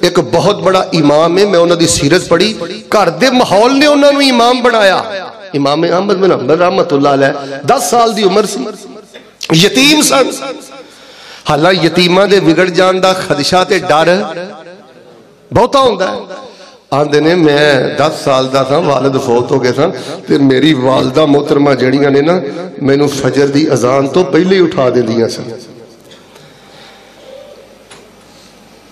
ایک بہت بڑا امام ہے، میں انہوں دی سیرت پڑھی، گھر دے ماحول نے انہوں نے امام بنایا۔ امام احمد بن حنبل رحمت اللہ علیہ 10 سال دی عمر سی، یتیم سن۔ حالانکہ یتیماں دے بگڑ جان دا خدشہ تے ڈر بہتا ہوندا ہے۔ آندے نے میں 10 سال دا تھا، والد فوت ہو گئے تھا، تے میری والدہ محترمہ جڑیاں نے نا مینوں فجر دی اذان تو پہلے ہی اٹھا دے دیاں سن۔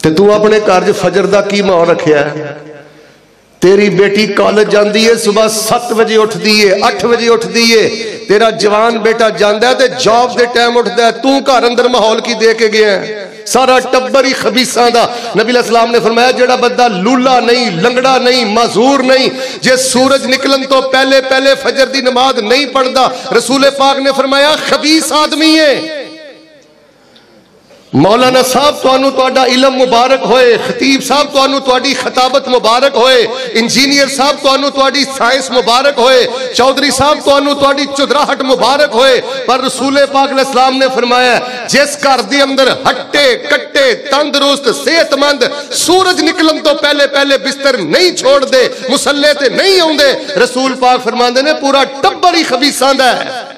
تے تو اپنے کارج فجر دا کی ماحول رکھیا ہے؟ تیری بیٹی کالج جاندی ہے، صبح 7 بجے اٹھ دیئے، 8 بجے اٹھ دیئے، تیرا جوان بیٹا جاندہ ہے تے جاب دے ٹائم اٹھ دا ہے، تو گھر اندر ماحول کی دے کے گیا ہے، سارا ٹبری خبیثاں دا۔ نبی علیہ السلام نے فرمایا جڑا بندہ لولا نہیں، لنگڑا نہیں، معذور نہیں، جے سورج نکلن تو پہلے پہلے فجر دی نماز نہیں پڑھدا، رسول پاک نے فرمایا خبیث آدمی ہے۔ مولانا صاحب توانو توڑا علم مبارک ہوئے، خطیب صاحب توانو توڑی خطابت مبارک ہوئے، انجینئر صاحب توانو توڑی سائنس مبارک ہوئے، چودھری صاحب توانو توڑی چدراہٹ مبارک ہوئے، پر رسول پاک علیہ السلام نے فرمایا جس گھر دے اندر ہٹے کٹے تندرست صحت مند سورج نکلن تو پہلے پہلے بستر نہیں چھوڑ دے، مسلح تے نہیں ہوں دے، رسول پاک فرماندے نے پورا ٹبر ہی خبیثاں دا ہے۔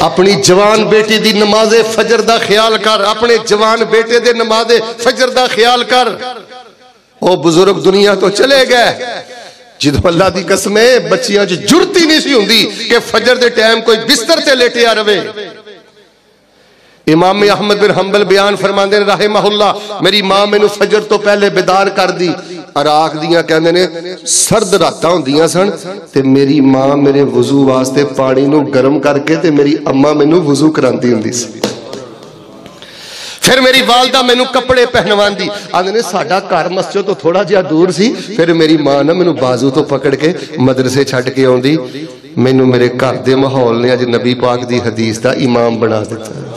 اپنی جوان بیٹی دی نماز فجر دا خیال کر، اپنے جوان بیٹے دے نماز فجر دا خیال کر۔ او بزرگ دنیا تو چلے گئے جدو اللہ دی قسمیں بچیاں جو جرتی نہیں سی ہوندی کہ فجر دے ٹائم کوئی بستر تے لیٹے آ روے۔ امام احمد بن حنبل بیان فرماندے نے رحمہ اللہ، میری ماں میں نے فجر تو پہلے بیدار کر دی، عراق دیاں کہندے نے سرد راتاں ہوندیاں سن تے میری ماں میرے وضو واسطے پانی نو گرم کر کے تے میری اماں میں نو وضو کراندی ہوندی سی، پھر میری والدہ میں نو کپڑے پہنوان دی۔ آندے نے ساڈا گھر مسجد تو تھوڑا جہا دور سی، پھر میری ماں نے میں نو بازو تو پکڑ کے مدرسے چھٹ کے آوندی، میں نو میرے گھر دے ماحول نے اج نبی پاک دی حدیث دا امام بنا دیتا ہے۔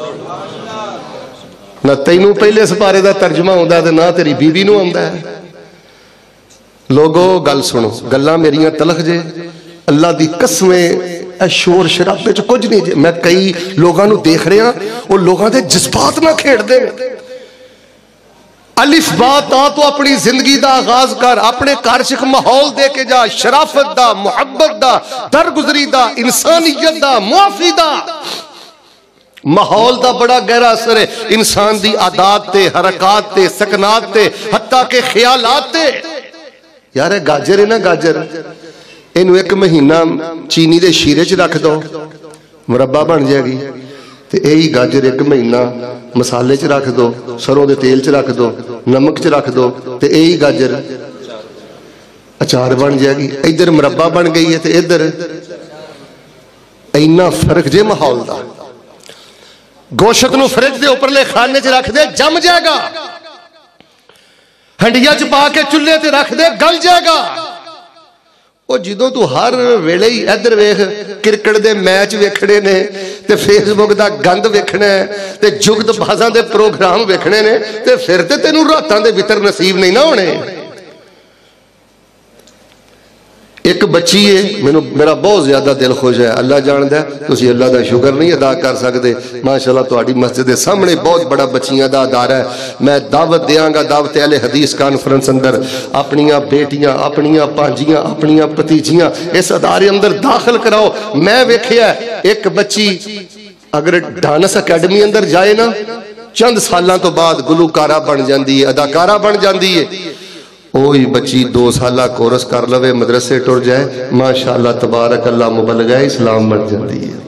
نہ تینوں پہلے سپارے دا ترجمہ ہوندہ ہے نہ تیری بیوی نو ہوندہ ہے۔ لوگو گل سنو، گلاں میریاں تلخ جے، اللہ دی قسمیں اے شور شرابے چ کچھ نہیں جے۔ میں کئی لوگاں نو دیکھ رہے ہیں وہ لوگاں دے جذبات نہ کھیڑ دے۔ الف با تا تو اپنی زندگی دا آغاز کر، اپنے کارشک ماحول دے کے جا، شرافت دا، محبت دا، درگزری دا، انسانیت دا، معافی دا۔ ماحول دا بڑا گہرا اثر ہے انسان دی عادات تے، حرکات تے، سکنات تے، حتیٰ کہ خیالات تے۔ یار ہے گاجر ہے نا گاجر، انہوں ایک مہینہ چینی دے شیرے چ رکھ دو مربع بن جائے گی، تے ایہی گاجر ایک مہینہ مسالے چ رکھ دو، سروں دے تیل چ رکھ دو، نمک چ رکھ دو، تے ایہی گاجر اچار بن جائے گی۔ ادھر مربع بن گئی ہے تے ادھر اینا فرق جے ماحول دا۔ گوشت نو فرج دے اوپر لے خانے چ رکھ دے جم جائے گا، ہنڈیا چ پا کے چلے تے رکھ دے گل جائے گا۔ او جدوں تو ہر ویلے ہی ادھر ویکھ کرکٹ دے میچ ویکھنے نے تے فیس بک دا گند ویکھنا ہے تے جگت بازاں دے پروگرام ویکھنے نے تے پھر تے تینوں راتاں دے وتر نصیب نہیں نہ ہونے۔ ایک بچی ہے میرا بہت زیادہ دل خوش ہے، اللہ جاندا ہے تسی اللہ دا شکر نہیں ادا کر سکتے۔ ماشاءاللہ تہاڈی مسجد دے سامنے بہت بڑا بچیاں دا ادارہ ہے، میں دعوت دیاں گا دعوت اہل حدیث کانفرنس اندر اپنیاں بیٹیاں، اپنیاں پانجیاں، اپنیاں پتیجیاں اس ادارے اندر داخل کراؤ۔ میں ویکھیا ایک بچی اگر ڈانس اکیڈمی اندر جائے نا چند سالاں تو بعد گلوکارہ بن جاندی ہے، اداکارہ بن جاندی ہے۔ اوہی بچی 2 سالہ کورس کر لوے مدرسے ٹر جائے، ماشاءاللہ تبارک اللہ مبلغہ اسلام بن جاندی ہے۔